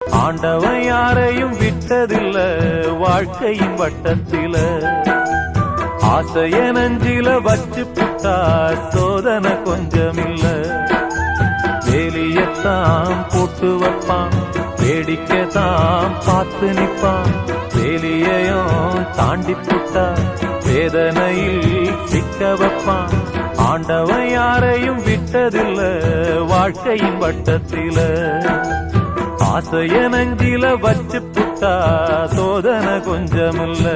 ஆண்டவன் யாரையும் விட்டதில்ல வாழ்க்கையின் வட்டத்தில, ஆசைய நஞ்சில வச்சு புட்டா சோதனை கொஞ்சமில்ல. வேலியத்தான் போட்டு வைப்பான், வேடிக்கைத்தான் பார்த்து நிப்பான். வேலியையும் தாண்டி புட்டா வேதனையில் சிக்க வைப்பான். ஆண்டவன் யாரையும் விட்டதில்ல வாழ்க்கையின் வட்டத்தில, ஆசைய நஞ்சில வச்சு புட்டா சோதனை கொஞ்சமில்ல.